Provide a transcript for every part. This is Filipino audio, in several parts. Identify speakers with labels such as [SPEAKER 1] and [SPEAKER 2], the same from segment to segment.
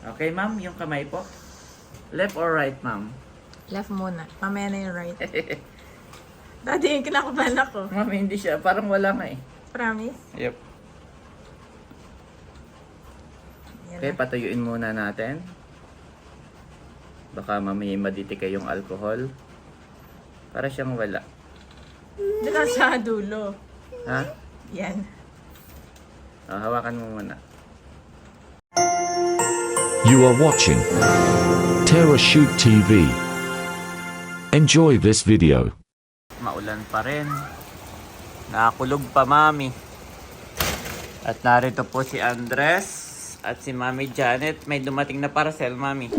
[SPEAKER 1] Okay, ma'am, yung kamay po. Left or right, ma'am?
[SPEAKER 2] Left muna. Mamaya na yung right. Daddy, yung kinakabahan ako.
[SPEAKER 1] Ma'am, hindi siya. Parang wala nga eh.
[SPEAKER 2] Promise?
[SPEAKER 1] Yep.
[SPEAKER 2] Yan
[SPEAKER 1] Okay,
[SPEAKER 2] na.
[SPEAKER 1] patuyuin muna natin. Baka mamaya maditika yung alcohol. Para siyang wala.
[SPEAKER 2] Dito sa dulo.
[SPEAKER 1] Ha?
[SPEAKER 2] Yan.
[SPEAKER 1] Hawakan mo muna.
[SPEAKER 3] You are watching Terra Shoot TV. Enjoy this video.
[SPEAKER 1] Maulan pa rin. Nakakulog pa, mami. At narito po si Andres at si Mami Janet. May dumating na parcel, mami.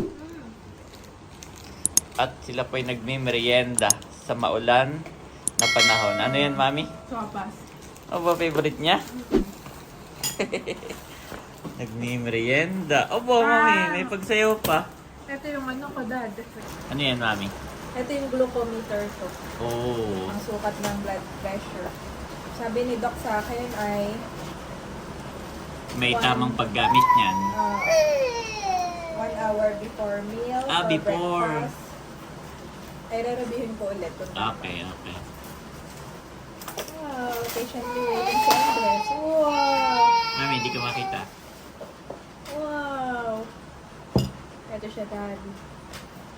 [SPEAKER 1] At sila po ay nagmimerienda sa maulan na panahon. Ano yan, mami?
[SPEAKER 2] Sopas.
[SPEAKER 1] Ano ba favorite niya? Nagmimerienda. Opo, mami. May pagsayaw pa.
[SPEAKER 2] Ito yung ano ko, Dad.
[SPEAKER 1] Ano yan, mami?
[SPEAKER 2] Ito yung glucometer ko.
[SPEAKER 1] Oh.
[SPEAKER 2] Ang sukat ng blood pressure. Sabi ni Doc sa akin ay
[SPEAKER 1] May tamang paggamit niyan.
[SPEAKER 2] 1 hour before meal or
[SPEAKER 1] Before.
[SPEAKER 2] breakfast. Ay, re-reviewin ko ulit.
[SPEAKER 1] Okay, okay.
[SPEAKER 2] Wow, patiently waiting si Andres. Wow!
[SPEAKER 1] Mami, hindi ka makita.
[SPEAKER 2] Wow! Ito siya, Daddy.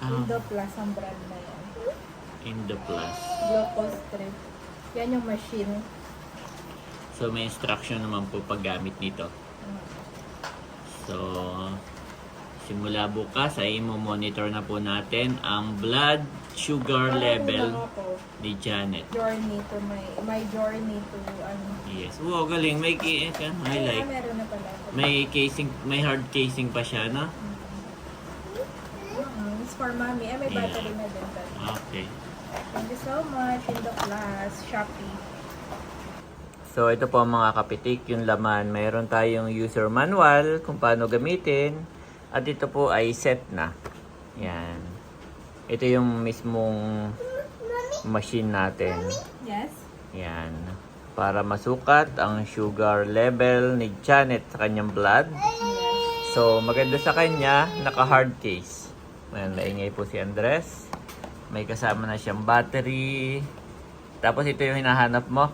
[SPEAKER 2] Indo Plus ang brand na yan.
[SPEAKER 1] Indo Plus.
[SPEAKER 2] Glucose strip. Yan yung machine.
[SPEAKER 1] So, may instruction naman po paggamit nito. So, simula bukas ay monitor na po natin ang blood sugar level ni Janet.
[SPEAKER 2] Journey to my journey to ano.
[SPEAKER 1] Yes. Wow, galing. May highlight.
[SPEAKER 2] Meron na pala.
[SPEAKER 1] May casing, may hard casing pa siya, no?
[SPEAKER 2] It's for mommy. May
[SPEAKER 1] Yeah.
[SPEAKER 2] battery na din. Dad.
[SPEAKER 1] Okay.
[SPEAKER 2] Thank you so much. Indo Plus. Shopee.
[SPEAKER 1] So, ito po mga kapitik, yung laman. Mayroon tayong user manual kung paano gamitin. At ito po ay set na. Yan. Ito yung mismong machine natin.
[SPEAKER 2] Yes?
[SPEAKER 1] Yan. Para masukat ang sugar level ni Janet sa kanyang blood. So, maganda sa kanya, naka-hard case. Ayan, maingay po si Andres. May kasama na siyang battery. Tapos ito yung hinahanap mo.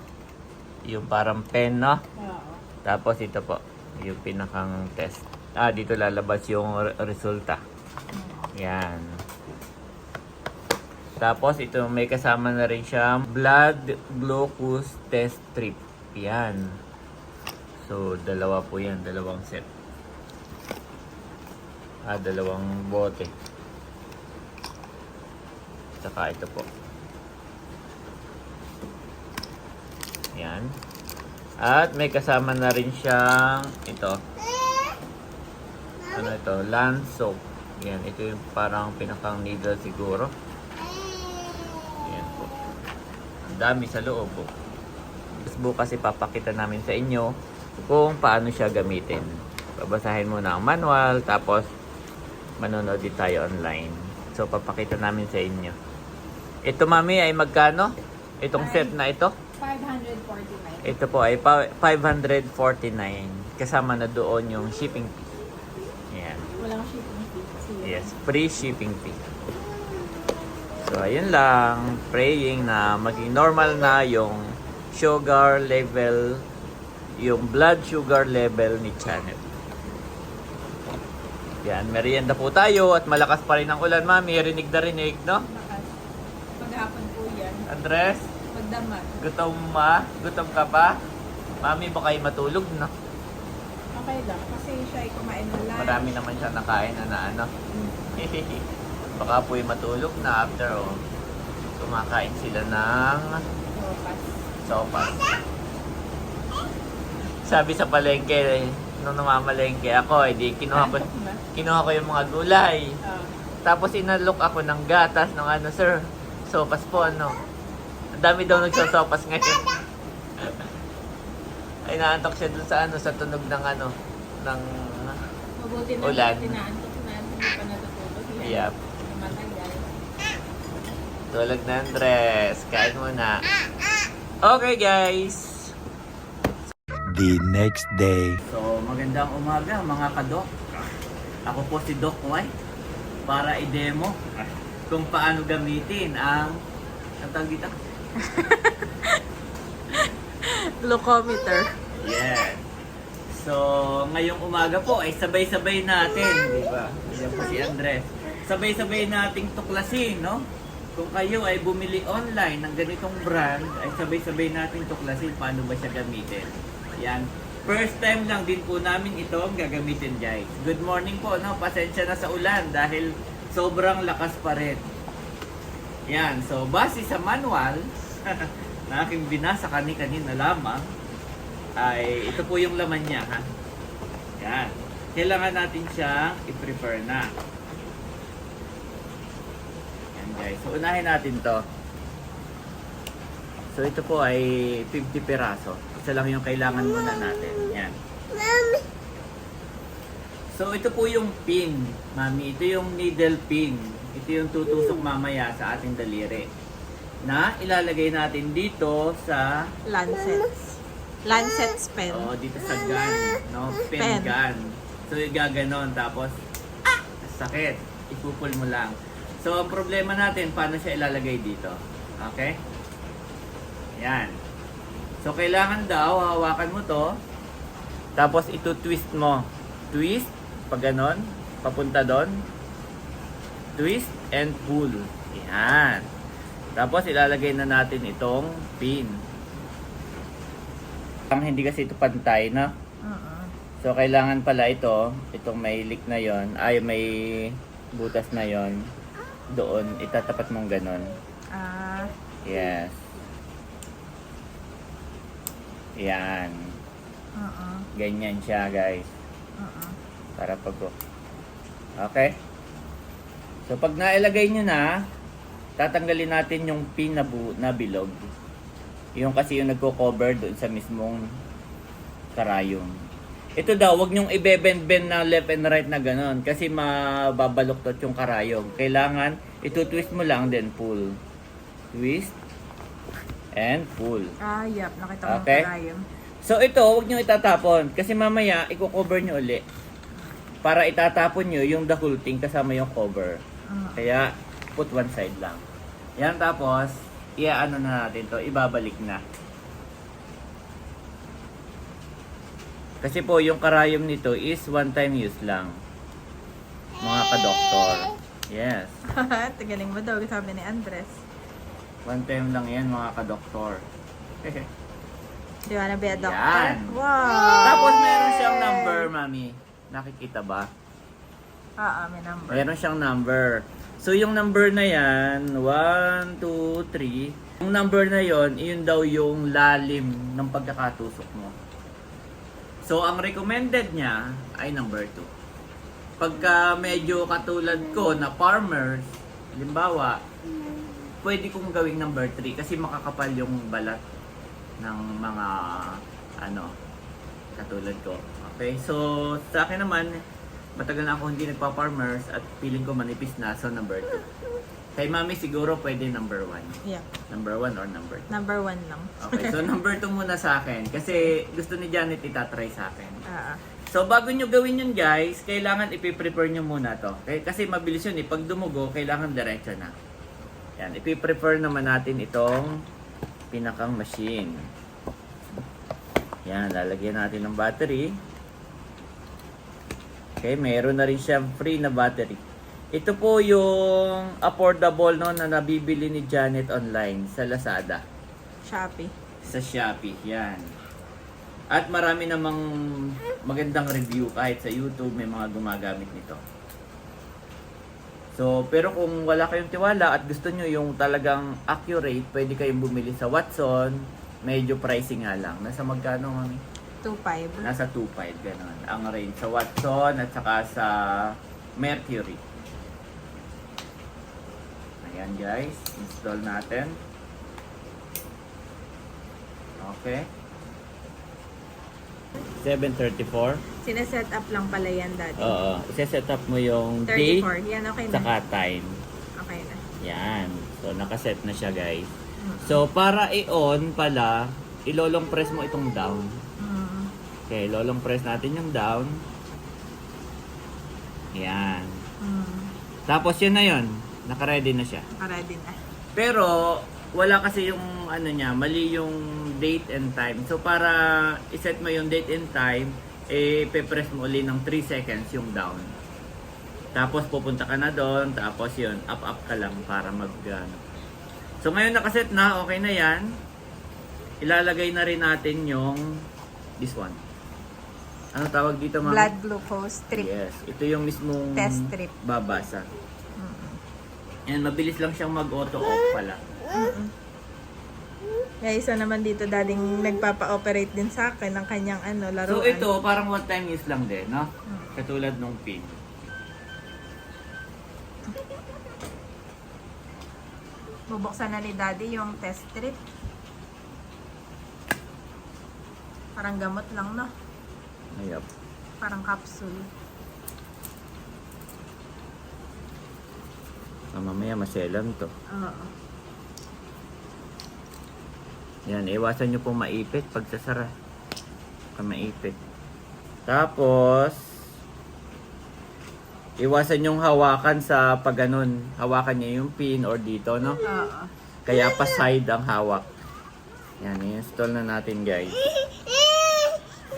[SPEAKER 1] Yung parang pen, no?
[SPEAKER 2] Oo.
[SPEAKER 1] Tapos ito po, yung pinakang test. Dito lalabas yung resulta. Yan. Tapos ito may kasama na rin siyang blood glucose test strip. Yan. So, dalawa po yan. Dalawang set. Dalawang bote. Saka ito po. Yan. At may kasama na rin siyang ito. Ano ito? Land soap. Yan. Ito yung parang pinakang needle siguro. Yan po. Ang dami sa loob po. Bukas ipapakita namin sa inyo kung paano siya gamitin. Babasahin muna ang manual. Tapos manonood din tayo online. So papakita namin sa inyo. Ito mami ay magkano? Itong set na ito?
[SPEAKER 2] 549.
[SPEAKER 1] Ito po ay 549. Kasama na doon yung shipping fee. Yan.
[SPEAKER 2] Walang shipping fee.
[SPEAKER 1] Yes, free shipping fee. So, ayun lang. Praying na maging normal na yung sugar level, yung blood sugar level ni Janet. Yan, merienda po tayo at malakas pa rin ang ulan, mami. Rinig na rinig, no?
[SPEAKER 2] Bakas. Maghapon po yan.
[SPEAKER 1] Andres,
[SPEAKER 2] Magdamag.
[SPEAKER 1] gutom ma? Gutom ka pa? Mami, baka ay matulog, no?
[SPEAKER 2] Okay lang. Kasi siya ay kumain na lang.
[SPEAKER 1] Marami naman siya nakain na ano. Baka po ay matulog na after all. Kumakain sila ng
[SPEAKER 2] Sopas.
[SPEAKER 1] sopas. Sabi sa palengke, nung namamalengke ako, hindi kinuha ko yung mga gulay. Tapos inalok ako ng gatas ng ano, sir, sopas po ano. Ang dami daw nagsosopas ngayon. Ay naantok siya dun sa ano, sa tunog ng ano, ng
[SPEAKER 2] Mabuti na
[SPEAKER 1] ulan.
[SPEAKER 2] tinaantok na hindi pa natutulog.
[SPEAKER 1] Yep.
[SPEAKER 2] Matagal.
[SPEAKER 1] Tulog na Andres. Kain muna. Okay guys.
[SPEAKER 3] The next day.
[SPEAKER 1] So magandang umaga mga kadok. Ako po si Doc White para i-demo kung paano gamitin ang tawag dito?
[SPEAKER 2] Glucometer.
[SPEAKER 1] Yes. So, ngayong umaga po ay sabay-sabay natin, di ba? Yan po si Andres. Sabay-sabay nating tuklasin, no? Kung kayo ay bumili online ng ganitong brand, ay sabay-sabay nating tuklasin paano ba siya gamitin. Yan. First time lang din po namin ito gagamitin, guys. Good morning po, no? Pasensya na sa ulan dahil sobrang lakas pa rin. Yan. So, base sa manual na aking binasa kanina lamang, ay ito po yung laman niya, ha? Yan. Kailangan natin siyang i-prepare na. Yan, guys. So, unahin natin to. So, ito po ay 50 piraso. Isa lang yung kailangan muna natin. Yan. So, ito po yung pin, mami. Ito yung needle pin. Ito yung tutusok mamaya sa ating daliri. Na ilalagay natin dito sa
[SPEAKER 2] Lancet's pen.
[SPEAKER 1] dito sa gun, no? Pen
[SPEAKER 2] Pen.
[SPEAKER 1] gun. So, gaganon. Tapos, sakit. Ipupul mo lang. So, ang problema natin, paano siya ilalagay dito? Okay? Yan. So, kailangan daw, hawakan mo to. Tapos, ito twist mo. Twist, pag ganon, papunta doon. Twist and pull. Yan. Tapos, ilalagay na natin itong pin. Ang hindi kasi ito pantay, no? So, kailangan pala itong may leak na yon, ay may butas na yon, doon, itatapat mong ganon. Yes. Yan. Ganyan siya, guys. Para pag... Okay? So, pag nailagay nyo na, tatanggalin natin yung pin na bilog. Yung kasi yung nagko-cover doon sa mismong karayom. Ito daw, wag nyong i-bend-bend na left and right na ganon kasi mababaluktot yung karayom. Kailangan, ito-twist mo lang, then pull. Twist and pull.
[SPEAKER 2] Yep. Nakita ko
[SPEAKER 1] Okay.
[SPEAKER 2] yung karayom.
[SPEAKER 1] So ito, wag nyo itatapon kasi mamaya, i-cover nyo uli. Para itatapon nyo yung the whole thing kasama yung cover. Kaya, put one side lang. Yan, tapos, iaano na natin to, ibabalik na. Kasi po, yung karayom nito is one time use lang. Mga ka-doktor. Yes.
[SPEAKER 2] Tagaling mo daw, sabi ni Andres.
[SPEAKER 1] One time lang yan, mga ka-doktor.
[SPEAKER 2] Do you wanna be a doctor?
[SPEAKER 1] Yan.
[SPEAKER 2] Wow!
[SPEAKER 1] Tapos, meron siyang number, mami. Nakikita ba?
[SPEAKER 2] May number.
[SPEAKER 1] Meron siyang number. So, yung number na yan, 1, 2, 3. Yung number na yon, yun daw yung lalim ng pagkakatusok mo. So, ang recommended niya ay number 2. Pagka medyo katulad ko na farmers, halimbawa, pwede kong gawing number 3 kasi makakapal yung balat ng mga katulad ko. Okay? So, sa akin naman, matagal na ako hindi nagpa-farmers at feeling ko manipis na, so number 2. Kay mami siguro pwede number 1.
[SPEAKER 2] Yeah.
[SPEAKER 1] Number 1 or number 2?
[SPEAKER 2] Number 1 lang.
[SPEAKER 1] Okay, so number 2 muna sa akin. Kasi gusto ni Janet itatry sa akin.
[SPEAKER 2] Ah.
[SPEAKER 1] So bago nyo gawin yun guys, kailangan ipiprepare nyo muna to. Okay? Kasi mabilis yun eh. Pag dumugo, kailangan diretso na. Yan, ipiprepare naman natin itong pinakang machine. Yan, lalagyan natin ng battery. Okay, meron na rin siyang free na battery. Ito po yung affordable no, na nabibili ni Janet online sa Lazada.
[SPEAKER 2] Shopee.
[SPEAKER 1] Sa Shopee, yan. At marami namang magandang review kahit sa YouTube may mga gumagamit nito. So, pero kung wala kayong tiwala at gusto nyo yung talagang accurate, pwede kayong bumili sa Watson. Medyo pricey nga lang. Nasa magkano, mami?
[SPEAKER 2] 2.5.
[SPEAKER 1] Nasa 2.5, ganun. Ang range sa Watson at saka sa Mercury. Ayan guys, install natin. Okay. 7:34.
[SPEAKER 2] Sineset up lang pala yan, Daddy.
[SPEAKER 1] Oo. Isa-set up mo yung date
[SPEAKER 2] 34. Yan, okay na.
[SPEAKER 1] saka time.
[SPEAKER 2] Okay na.
[SPEAKER 1] Yan. So, nakaset na siya guys. So, para i-on pala, ilolong press mo itong down. Okay, lolong press natin yung down. Yan.
[SPEAKER 2] Hmm.
[SPEAKER 1] Tapos yun na yun. Naka-ready na siya.
[SPEAKER 2] Ready na.
[SPEAKER 1] Pero wala kasi yung ano niya, mali yung date and time. So para iset mo yung date and time, pe-press mo uli ng 3 seconds yung down. Tapos pupunta ka na doon, tapos yun, up ka lang para ano. So ngayon nakaset na, okay na yan. Ilalagay na rin natin yung this one. Ano tawag dito, ma'am?
[SPEAKER 2] Blood glucose strip.
[SPEAKER 1] Yes, ito yung mismong
[SPEAKER 2] Test strip.
[SPEAKER 1] babasa. And mabilis lang siyang mag-auto off pala.
[SPEAKER 2] May isa naman dito daling nagpapa-operate din sa akin ng kanyang laruan.
[SPEAKER 1] So ito, parang one time use lang din, no? Katulad nung pin.
[SPEAKER 2] Bubuksan na ni Daddy yung test strip. Parang gamot lang, no?
[SPEAKER 1] Ayop.
[SPEAKER 2] Parang capsule.
[SPEAKER 1] Mamaya maselan to.
[SPEAKER 2] Oo.
[SPEAKER 1] Yan, iwasan nyo pong maipit pag sasara. Maipit. Tapos, iwasan yung hawakan sa pag ganun. Hawakan niya yung pin or dito, no?
[SPEAKER 2] Oo.
[SPEAKER 1] Kaya pa side ang hawak. Yan, i-install na natin, guys.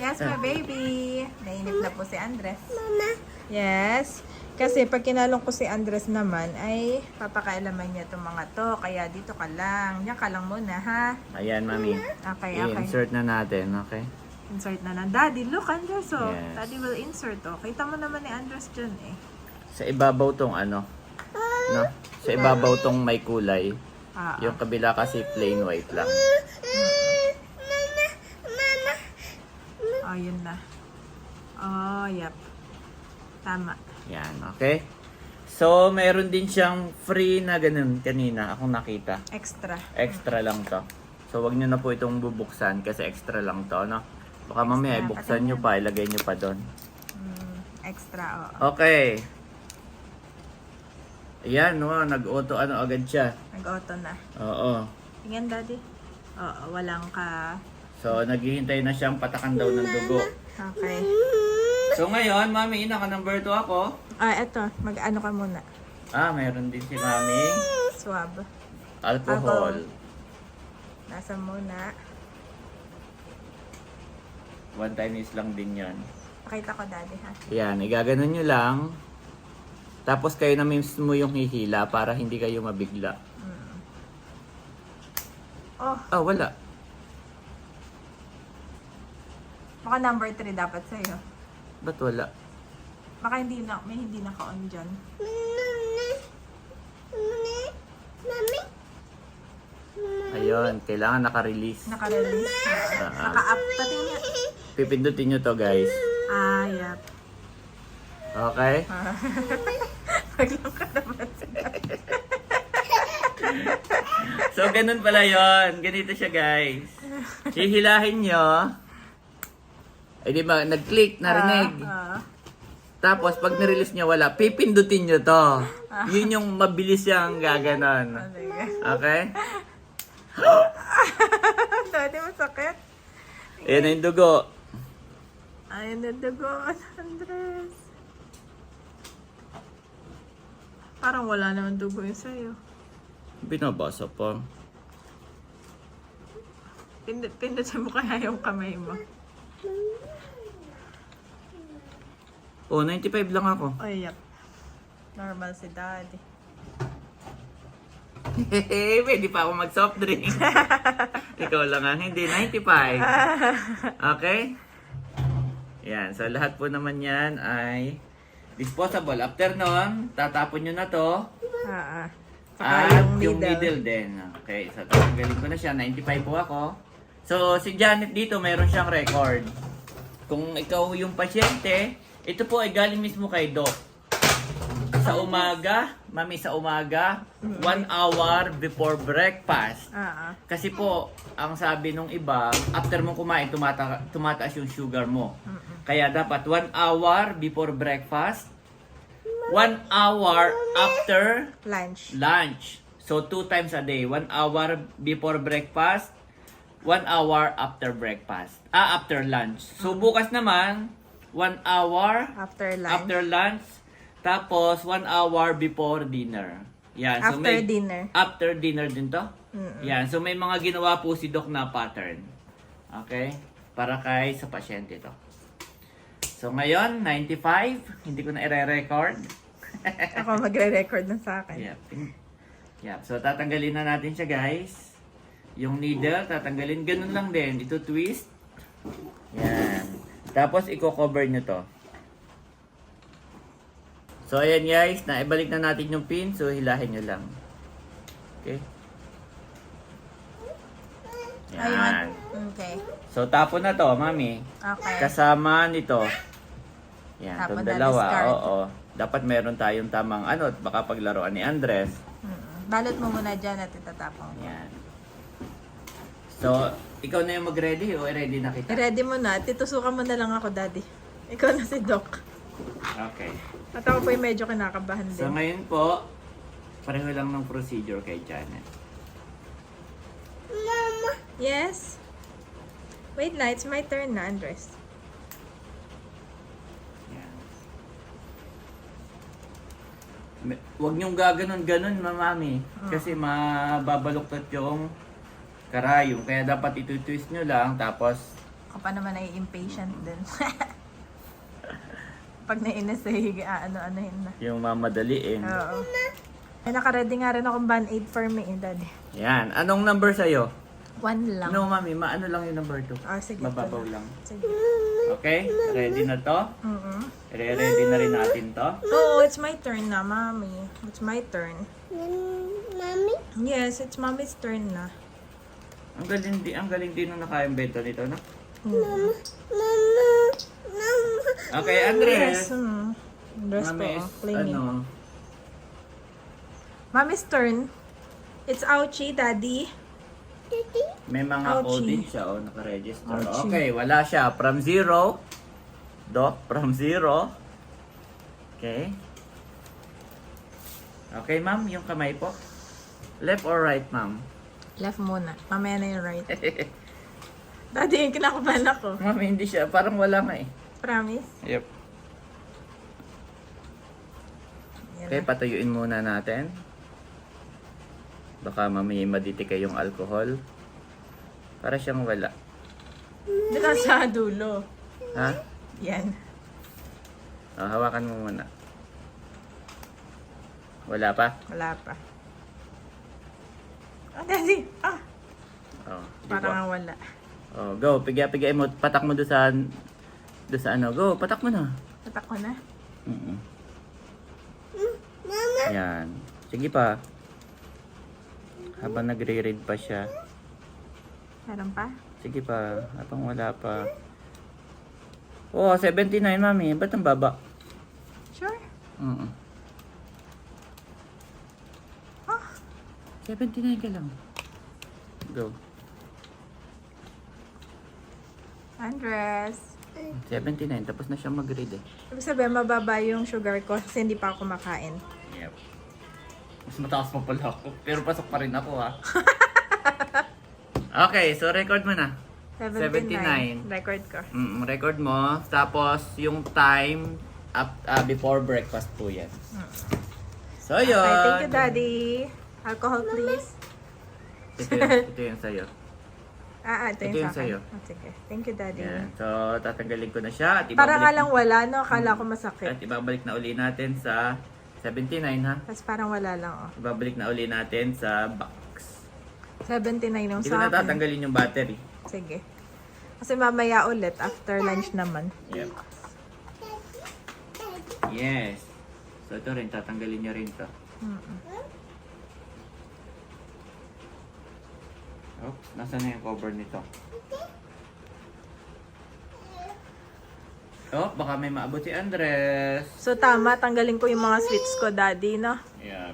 [SPEAKER 2] Yes, my baby. Nainip na po si Andres. Mama. Yes. Kasi pag kinalong ko si Andres naman, ay papakailaman niya itong mga to. Kaya dito ka lang. Diyan ka lang muna, ha?
[SPEAKER 1] Ayan, mami.
[SPEAKER 2] Okay, okay.
[SPEAKER 1] I-insert na natin, okay?
[SPEAKER 2] Insert na lang. Daddy, look, Andres, oh.
[SPEAKER 1] Yes.
[SPEAKER 2] Daddy will insert, oh. Kita mo naman ni Andres dyan, eh.
[SPEAKER 1] Sa ibabaw tong ano, no? Sa ibabaw tong may kulay.
[SPEAKER 2] Ah,
[SPEAKER 1] Yung kabila kasi plain white lang.
[SPEAKER 2] Oh, yun na. Oh, yep. Tama.
[SPEAKER 1] Yan, okay? So, meron din siyang free na ganun kanina, akong nakita.
[SPEAKER 2] Extra.
[SPEAKER 1] Extra lang to. So, wag nyo na po itong bubuksan kasi extra lang to, no? Baka mamaya
[SPEAKER 2] Extra,
[SPEAKER 1] ibuksan nyo pa, ilagay nyo pa doon.
[SPEAKER 2] Extra, oh.
[SPEAKER 1] Okay. Ayan, no? Nag-auto ano agad siya.
[SPEAKER 2] Nag-auto na.
[SPEAKER 1] Oo.
[SPEAKER 2] Tingnan, Daddy. Oo, walang ka.
[SPEAKER 1] So, naghihintay na siyang patakan daw ng dugo.
[SPEAKER 2] Okay.
[SPEAKER 1] So, ngayon, mami, naka number 2 ako.
[SPEAKER 2] Ah, eto. Mag-ano ka muna.
[SPEAKER 1] Meron din si mami.
[SPEAKER 2] Swab.
[SPEAKER 1] Alcohol.
[SPEAKER 2] Nasa muna.
[SPEAKER 1] One time use lang din yan.
[SPEAKER 2] Pakita ko, Daddy, ha?
[SPEAKER 1] Yan, igaganon nyo lang. Tapos kayo na mismo yung hihila para hindi kayo mabigla.
[SPEAKER 2] Oh,
[SPEAKER 1] Wala.
[SPEAKER 2] baka number 3 dapat sa'yo.
[SPEAKER 1] Ba't wala?
[SPEAKER 2] Baka may hindi naka-on dyan.
[SPEAKER 1] Ayun, kailangan naka-release.
[SPEAKER 2] Naka-release. Naka-up. Pati niya.
[SPEAKER 1] Pipindutin nyo to, guys.
[SPEAKER 2] Ah, yep.
[SPEAKER 1] Okay?
[SPEAKER 2] Maglang ka naman sila.
[SPEAKER 1] So, ganun pala yon. Ganito siya, guys. Hihilahin nyo. Di ba, nag-click, narinig. Tapos, pag nirelease nyo, wala. Pipindutin nyo to. Yun yung mabilis siyang gaganon. Okay?
[SPEAKER 2] Daddy, masakit.
[SPEAKER 1] Ayan na yung dugo.
[SPEAKER 2] Ayun na dugo, Andres. Parang wala naman dugo yun sa'yo.
[SPEAKER 1] Binabasa pa.
[SPEAKER 2] Pindutin mo kaya yung kamay mo.
[SPEAKER 1] 95 lang ako.
[SPEAKER 2] Oh, yep. Normal si Daddy.
[SPEAKER 1] Hehe, pwede pa ako mag-soft drink. Ikaw lang ang hindi, 95. Okay? Yan, so lahat po naman yan ay disposable. After nun, tatapon nyo na to.
[SPEAKER 2] Saka
[SPEAKER 1] At
[SPEAKER 2] yung
[SPEAKER 1] yung
[SPEAKER 2] needle.
[SPEAKER 1] needle din. Okay, so tatanggalin ko na siya. 95 po ako. So, si Janet dito, mayroon siyang record. Kung ikaw yung pasyente, ito po ay galing mismo kay Doc. Sa umaga, mami, sa umaga, 1 hour before breakfast. Kasi po, ang sabi nung iba, after mong kumain, tumataas yung sugar mo. Kaya dapat 1 hour before breakfast, 1 hour after lunch. So, 2 times a day. 1 hour before breakfast, 1 hour after breakfast. After lunch. So, bukas naman, 1 hour
[SPEAKER 2] After lunch.
[SPEAKER 1] after lunch, Tapos, 1 hour before dinner. Yan. So,
[SPEAKER 2] After dinner.
[SPEAKER 1] After dinner din to? Yan. So, may mga ginawa po si Doc na pattern. Okay? Para kay sa pasyente to. So, ngayon, 95. Hindi ko na i-record.
[SPEAKER 2] Ako magre-record na sa akin.
[SPEAKER 1] Yep. Yep. So, tatanggalin na natin siya, guys. Yung needle, tatanggalin. Ganun lang din. Ito twist. Yan. Tapos, i-cover nyo to. So, ayan guys. Naibalik na natin yung pin. So, hilahin nyo lang. Okay? Yan.
[SPEAKER 2] Okay.
[SPEAKER 1] So, tapon na to, mami.
[SPEAKER 2] Okay.
[SPEAKER 1] Kasama nito. Yan,
[SPEAKER 2] Tapon
[SPEAKER 1] itong
[SPEAKER 2] na
[SPEAKER 1] dalawa.
[SPEAKER 2] discard.
[SPEAKER 1] Oo. Dapat meron tayong tamang baka paglaruan ni Andres.
[SPEAKER 2] Balot mo muna dyan at itatapong.
[SPEAKER 1] Yan. So, ikaw na yung mag-ready o ready na kita?
[SPEAKER 2] I-ready mo na. Titusukan mo na lang ako, Daddy. Ikaw na si Doc.
[SPEAKER 1] Okay.
[SPEAKER 2] At ako po yung medyo kinakabahan
[SPEAKER 1] So,
[SPEAKER 2] din.
[SPEAKER 1] ngayon po, pareho lang ng procedure kay Janet.
[SPEAKER 2] Yes? Wait na, it's my turn na, Andres.
[SPEAKER 1] Yan. Huwag niyong gaganon-ganon, mamami. Kasi mababaluktot yung karayom. Kaya dapat ito-twist nyo lang, tapos
[SPEAKER 2] Ako pa naman ay impatient din. Pag nainis ay ano-anohin na.
[SPEAKER 1] yung mamadaliin.
[SPEAKER 2] Oo. Ay, nakaready nga rin akong band-aid for me, Daddy.
[SPEAKER 1] Yan. Anong number sa'yo?
[SPEAKER 2] 1 lang.
[SPEAKER 1] No, mami. Maano lang yung number 2?
[SPEAKER 2] Sige.
[SPEAKER 1] Mababaw lang.
[SPEAKER 2] Sige.
[SPEAKER 1] Okay? Ready na to?
[SPEAKER 2] Mm-mm.
[SPEAKER 1] Ready na rin natin to?
[SPEAKER 2] Oh, it's my turn na, Mommy. It's my turn.
[SPEAKER 4] Mommy?
[SPEAKER 2] Yes, it's Mommy's turn na.
[SPEAKER 1] Ang galing din nung nakaimbento nito, no?
[SPEAKER 4] Mama.
[SPEAKER 1] Okay, Andres.
[SPEAKER 2] Yes. Andres po,
[SPEAKER 1] Mami,
[SPEAKER 2] cleaning.
[SPEAKER 1] ano?
[SPEAKER 2] Mommy's turn. It's ouchie, Daddy.
[SPEAKER 1] May mga
[SPEAKER 2] Ouchie.
[SPEAKER 1] code din siya, naka-register.
[SPEAKER 2] Ouchie.
[SPEAKER 1] Okay, wala siya. From 0. Doc, from 0. Okay. Okay, ma'am, yung kamay po. Left or right, ma'am?
[SPEAKER 2] Left muna. Mamaya na yung right. Daddy, yung kinakabahan ako.
[SPEAKER 1] Ma'am, hindi siya. Parang wala nga eh.
[SPEAKER 2] Promise?
[SPEAKER 1] Yep.
[SPEAKER 2] Yan
[SPEAKER 1] Okay,
[SPEAKER 2] na.
[SPEAKER 1] patuyuin muna natin. Baka mamaya maditike yung alcohol. Para siyang wala.
[SPEAKER 2] Doon sa dulo.
[SPEAKER 1] Ha?
[SPEAKER 2] Yan.
[SPEAKER 1] Hawakan mo muna. Wala pa?
[SPEAKER 2] Wala pa. Oh, Daddy! Ah!
[SPEAKER 1] Oh, di
[SPEAKER 2] Parang
[SPEAKER 1] ba?
[SPEAKER 2] wala.
[SPEAKER 1] Oh, go. Pigay mo. Patak mo doon sa ano. Go, patak mo na.
[SPEAKER 2] Tatak ko na.
[SPEAKER 1] Mm-mm. Yan. Sige pa. Habang nagre-read pa siya.
[SPEAKER 2] Meron pa?
[SPEAKER 1] Sige pa. Habang wala pa. Oh, 79, mami. Ba't ang baba?
[SPEAKER 2] Sure.
[SPEAKER 1] Oo.
[SPEAKER 2] Ah!
[SPEAKER 1] 79 ka lang. Go.
[SPEAKER 2] Andres.
[SPEAKER 1] 79. Tapos na siya mag-read eh.
[SPEAKER 2] Ibig sabihin, mababa yung sugar ko kasi hindi pa ako kumakain.
[SPEAKER 1] Yep. Mas mataas pa pala ako. Pero pasok pa rin ako ha. Okay, so record mo na. 79.
[SPEAKER 2] Record ko.
[SPEAKER 1] Record mo. Tapos yung time before breakfast po yan. So yun.
[SPEAKER 2] Okay, thank you, Daddy. Alcohol, please.
[SPEAKER 1] Ito yung sa'yo.
[SPEAKER 2] Ito
[SPEAKER 1] Ito
[SPEAKER 2] yung
[SPEAKER 1] yung
[SPEAKER 2] sa akin.
[SPEAKER 1] sa'yo.
[SPEAKER 2] Sige. Thank you, Daddy.
[SPEAKER 1] Yan. So tatanggalin ko na siya. At
[SPEAKER 2] Parang nga
[SPEAKER 1] ibabalik,
[SPEAKER 2] lang wala, no? Akala ko masakit.
[SPEAKER 1] at ibabalik na uli natin sa 79 ha.
[SPEAKER 2] Tapos parang wala lang, oh.
[SPEAKER 1] Ibabalik na uli natin sa box.
[SPEAKER 2] 79 yung
[SPEAKER 1] Hindi ko
[SPEAKER 2] sa
[SPEAKER 1] na
[SPEAKER 2] akin.
[SPEAKER 1] tatanggalin yung battery.
[SPEAKER 2] Sige. Kasi mamaya ulit, after lunch naman.
[SPEAKER 1] Yep. Yes. So ito rin, tatanggalin niya rin to. Oops, nasaan na yung cover nito? Oh, baka may maabot si Andres.
[SPEAKER 2] So tama, tanggalin ko yung mga sweets ko, Daddy, no?
[SPEAKER 1] Yeah.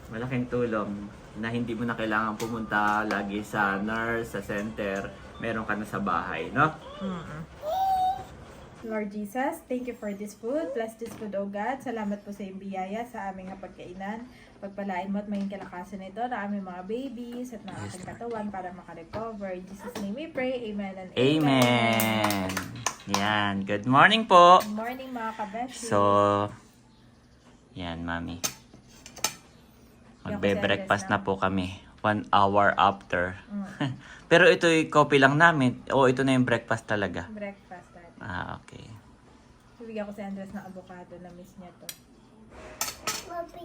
[SPEAKER 1] Malaking tulong na hindi mo na kailangan pumunta lagi sa nurse, sa center. Meron ka na sa bahay, no?
[SPEAKER 2] Lord Jesus, thank you for this food. Bless this food, O God. Salamat po sa iyong biyaya sa aming hapagkainan. Pagpalain mo at maging kalakasan ito na aming mga babies at ng aking katawan para makarecover. In Jesus' name we pray. Amen and
[SPEAKER 1] Amen! Yan. Good morning po.
[SPEAKER 2] Good morning mga kabeshi.
[SPEAKER 1] So, yan, Mami. Magbe-breakfast na po kami. 1 hour after. Pero ito'y coffee lang namin. O, ito na yung breakfast talaga.
[SPEAKER 2] Breakfast natin.
[SPEAKER 1] Ah, okay.
[SPEAKER 2] Bibigyan ko si Andres ng avocado. Na-miss niya to.
[SPEAKER 4] Papi.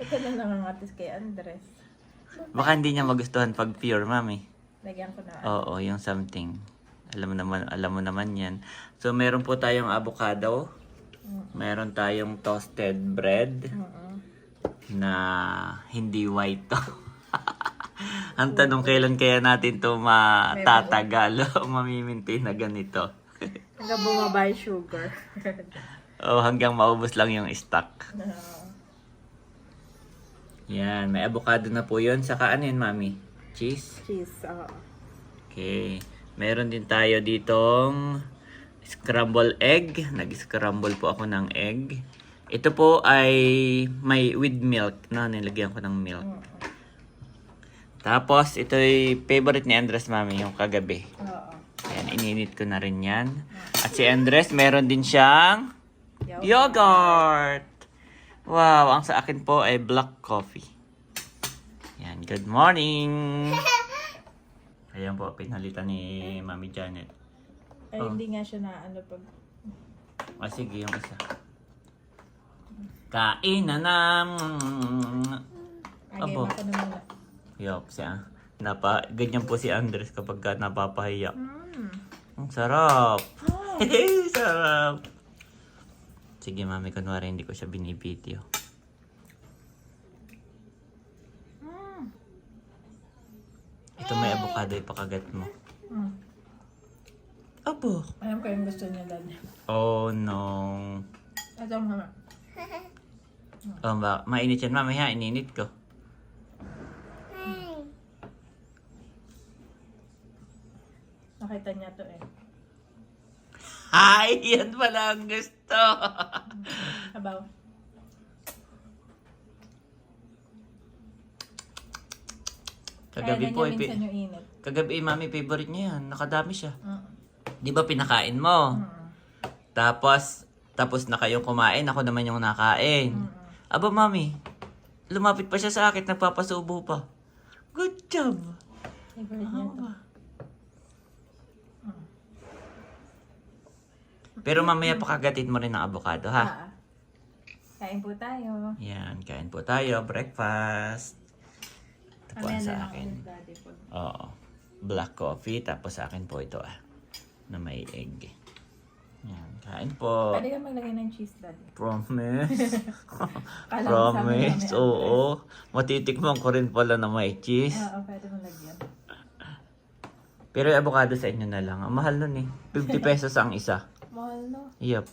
[SPEAKER 2] Ito na nangangatis kay Andres.
[SPEAKER 1] Baka hindi niya magustuhan pag pure, Mami.
[SPEAKER 2] Lagyan ko na.
[SPEAKER 1] Oo, yung something. Alam mo naman yan. So, meron po tayong avocado. Meron tayong toasted bread na hindi white to. Ang tanong, kailan kaya natin to matatagal o mamimintain na ganito?
[SPEAKER 2] Hanggang bumaba yung sugar.
[SPEAKER 1] O hanggang maubos lang yung stock. Yan, may avocado na po yun. Saka ano yun, Mami? Cheese?
[SPEAKER 2] Cheese, oo.
[SPEAKER 1] Okay. Meron din tayo ditong scramble egg. Nag-scramble po ako ng egg. Ito po ay may with milk. No, nilagyan ko ng milk. Tapos, ito'y favorite ni Andres, Mami, yung kagabi.
[SPEAKER 2] Oo.
[SPEAKER 1] Ayan, ininit ko na rin yan. At si Andres, meron din siyang yogurt. Wow, ang sa akin po ay black coffee. Yan, good morning. Ayan po, pinalitan ni Mami Janet.
[SPEAKER 2] Ay, hindi nga siya na ano pag...
[SPEAKER 1] Sige, yung isa. Kain na na.
[SPEAKER 2] Agay,
[SPEAKER 1] Abo.
[SPEAKER 2] mako na muna.
[SPEAKER 1] Yup, ganyan po si Andres kapag napapahiya. Ang sarap. Sarap. Sige, Mami, kunwari hindi ko siya binibideo. Ito may avocado, ipakagat mo. Abo.
[SPEAKER 2] Alam ko yung gusto niya, Dad.
[SPEAKER 1] Oh, no.
[SPEAKER 2] Ito, mama.
[SPEAKER 1] Oh, mainit yan, Mami, ha? Ininit ko.
[SPEAKER 2] Nakita niya to eh.
[SPEAKER 1] Ay, yan pala ang gusto.
[SPEAKER 2] Habaw.
[SPEAKER 1] Kagabi
[SPEAKER 2] Kaya
[SPEAKER 1] po,
[SPEAKER 2] niya minsan yung init.
[SPEAKER 1] kagabi, Mami, favorite niya yan. Nakadami siya. Di ba pinakain mo? Tapos na kayong kumain, ako naman yung nakain. Aba, Mami, lumapit pa siya sa akin, nagpapasubo pa. Good job.
[SPEAKER 2] Favorite niya to.
[SPEAKER 1] Pero mamaya pakagatin mo rin ng avocado, ha?
[SPEAKER 2] Kain po tayo.
[SPEAKER 1] Yan, kain po tayo. Breakfast. Ito po ang
[SPEAKER 2] Mamaya na
[SPEAKER 1] sa
[SPEAKER 2] lang
[SPEAKER 1] akin.
[SPEAKER 2] ulit, Daddy.
[SPEAKER 1] Oo. Black coffee. Tapos sa akin po ito, na may egg. Yan, kain po.
[SPEAKER 2] Pwede ka maglagay ng cheese, Daddy.
[SPEAKER 1] Promise.
[SPEAKER 2] Kala ko sa amin
[SPEAKER 1] Promise.
[SPEAKER 2] mamaya.
[SPEAKER 1] Oo. Matitikman ko rin pala na may cheese.
[SPEAKER 2] Oo, pwede mo lagyan.
[SPEAKER 1] Pero yung avocado sa inyo na lang. Ang mahal nun eh. 50 pesos ang isa.
[SPEAKER 2] Mahal, no?
[SPEAKER 1] Yup.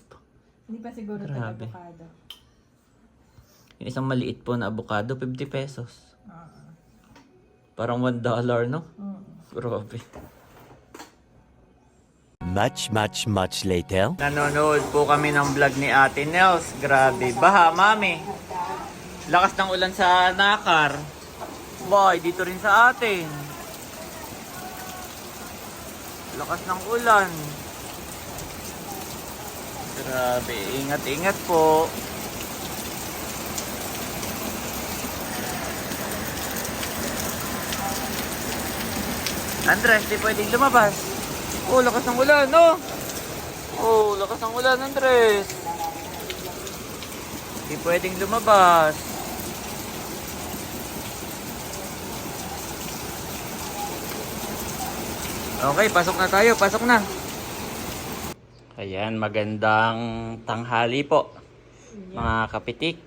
[SPEAKER 2] Hindi pa siguro ito
[SPEAKER 1] Grabe.
[SPEAKER 2] avocado.
[SPEAKER 1] Yung isang maliit po na avocado, 50 pesos.
[SPEAKER 2] Oo.
[SPEAKER 1] Parang $1, no? Grabe.
[SPEAKER 5] Much later.
[SPEAKER 1] Nanonood po kami ng vlog ni Ate Nels. Grabe. Baha, Mami. Lakas ng ulan sa Nakar. Boy, dito rin sa atin. Lakas ng ulan. Grabe. Ingat po. Andres, di pwedeng lumabas. Oh, lakas ng ulan, no? Oh, lakas ng ulan, Andres. Di pwedeng lumabas. Okay, pasok na tayo. Pasok na. Ayan, magandang tanghali po, mga kapitik.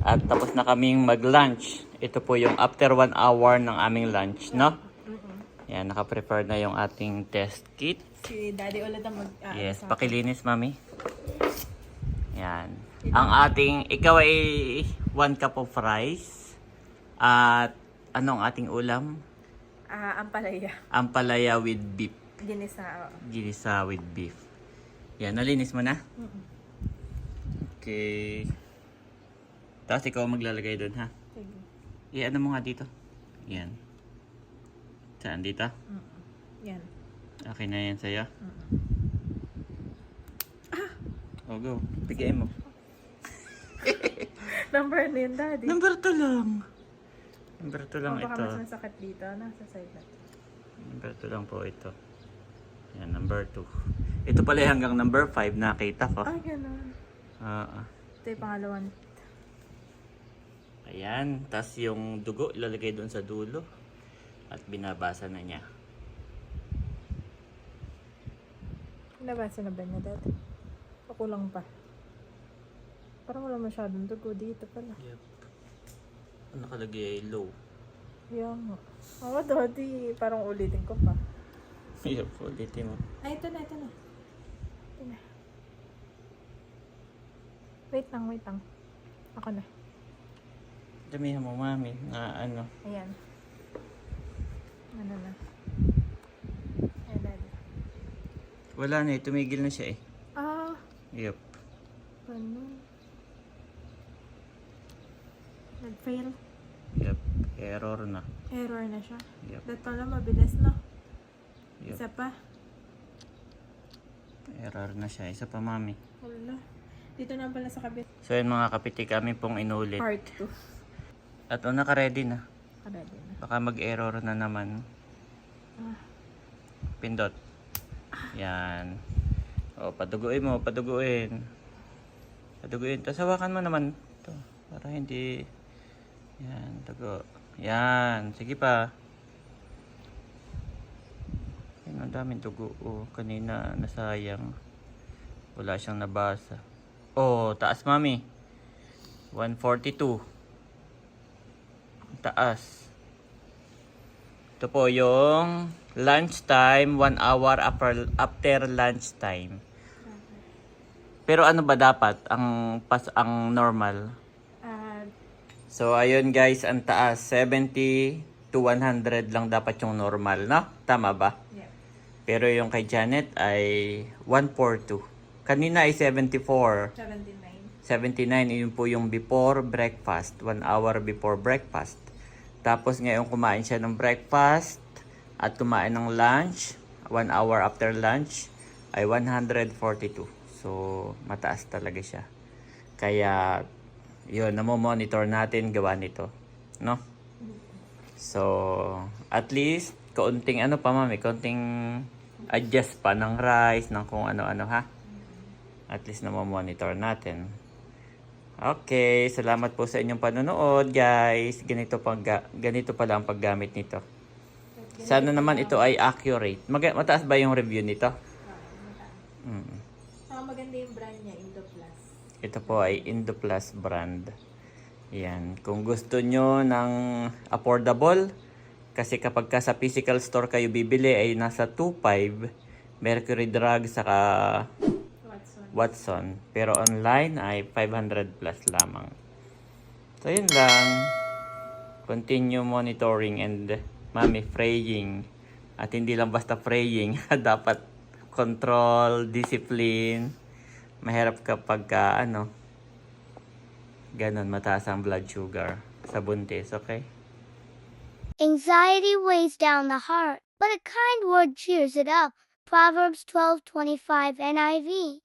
[SPEAKER 1] At tapos na kaming mag-lunch. Ito po yung after 1 hour ng aming lunch, no? Yan, naka-prepare na yung ating test kit.
[SPEAKER 2] Si Daddy ulit ang
[SPEAKER 1] Yes, pakilinis, Mami. Yan. Ang ating, ikaw ay 1 cup of rice. At anong ating ulam?
[SPEAKER 2] Ampalaya.
[SPEAKER 1] Ampalaya with beef.
[SPEAKER 2] Ginisa.
[SPEAKER 1] Ginisa with beef. Yan, nalinis mo na? Okay. Tapos ikaw maglalagay doon, ha?
[SPEAKER 2] Sige.
[SPEAKER 1] I-ano mo nga dito. Yan. Saan dito?
[SPEAKER 2] Yan.
[SPEAKER 1] Okay na yan sa'yo? Oh, go. Bigay mo.
[SPEAKER 2] Number na yun, Daddy.
[SPEAKER 1] Number 2 lang. Number 2 lang
[SPEAKER 2] Baka
[SPEAKER 1] ito.
[SPEAKER 2] mas masakit dito. Nasa side na.
[SPEAKER 1] Number 2 lang po ito. Yan, number 2. Ito pala hanggang number 5 nakita ko.
[SPEAKER 2] Ay, ganun. Ito yung pangalawan.
[SPEAKER 1] Ayan. Tapos yung dugo ilalagay doon sa dulo. At binabasa na niya.
[SPEAKER 2] Nabasa na ba niya, Daddy? O kulang pa? Parang wala masyadong dugo dito pala.
[SPEAKER 1] Yep. Ang nakalagay ay low.
[SPEAKER 2] Yan nga. Oo, Daddy. Parang ulitin ko pa.
[SPEAKER 1] Yep, ulitin mo.
[SPEAKER 2] Ay, ito na, ito na. Ito na. Wait lang. Ako na.
[SPEAKER 1] Damihan mo, mami, na ano.
[SPEAKER 2] Ayan. Ano na. Ayan, Daddy.
[SPEAKER 1] Wala na eh, tumigil na siya eh.
[SPEAKER 2] Ah,
[SPEAKER 1] Yep.
[SPEAKER 2] ganun. Nag-fail.
[SPEAKER 1] Yep. Error na.
[SPEAKER 2] Error na siya.
[SPEAKER 1] Yep.
[SPEAKER 2] That pala mabilis, no?
[SPEAKER 1] Yep.
[SPEAKER 2] Isa pa.
[SPEAKER 1] Error na siya. Isa pa, mami.
[SPEAKER 2] Wala. Dito na pala sa kabit.
[SPEAKER 1] So yun mga kapiti, kami pong inulit.
[SPEAKER 2] Part 2.
[SPEAKER 1] At naka-ready na.
[SPEAKER 2] Ready na.
[SPEAKER 1] Baka mag-error na naman. Pindot. Yan. O, paduguin mo, paduguin. Paduguin. Tapos hawakan mo naman ito. Para hindi... Yan, dugo. Yan. Sige pa. Yan, ang daming dugo. O, kanina nasayang. Wala siyang nabasa. Oh, taas mami. 142. Ang taas. Ito po yung lunchtime, 1 hour after lunchtime. Pero ano ba dapat ang normal? So ayun guys, ang taas 70 to 100 lang dapat yung normal, no? Tama ba?
[SPEAKER 2] Yeah.
[SPEAKER 1] Pero yung kay Janet ay 142. Kanina ay 74.
[SPEAKER 2] 79.
[SPEAKER 1] 79, yun po yung before breakfast. 1 hour before breakfast. Tapos ngayon kumain siya ng breakfast at kumain ng lunch. 1 hour after lunch ay 142. So, mataas talaga siya. Kaya, yun, namomonitor natin gawa nito. No? So, at least, kaunting ano pa mami, kaunting adjust pa ng rice, ng kung ano-ano ha. At least namomonitor natin. Okay, salamat po sa inyong panonood, guys. Ganito pala ang paggamit nito. Sana naman ito ay accurate. Mataas ba yung review nito?
[SPEAKER 2] Saka maganda yung brand niya, Indoplus.
[SPEAKER 1] Ito po ay Indoplus brand. Yan. Kung gusto nyo ng affordable, kasi kapag ka sa physical store kayo bibili ay nasa 2.5, Mercury Drug saka Watson. Pero online ay 500 plus lamang. So yun lang. Continue monitoring and mami praying. At hindi lang basta praying. Dapat control, discipline. Mahirap kapag ganon mataas ang blood sugar sa buntis, okay?
[SPEAKER 4] Anxiety weighs down the heart, but a kind word cheers it up. Proverbs 12:25 NIV.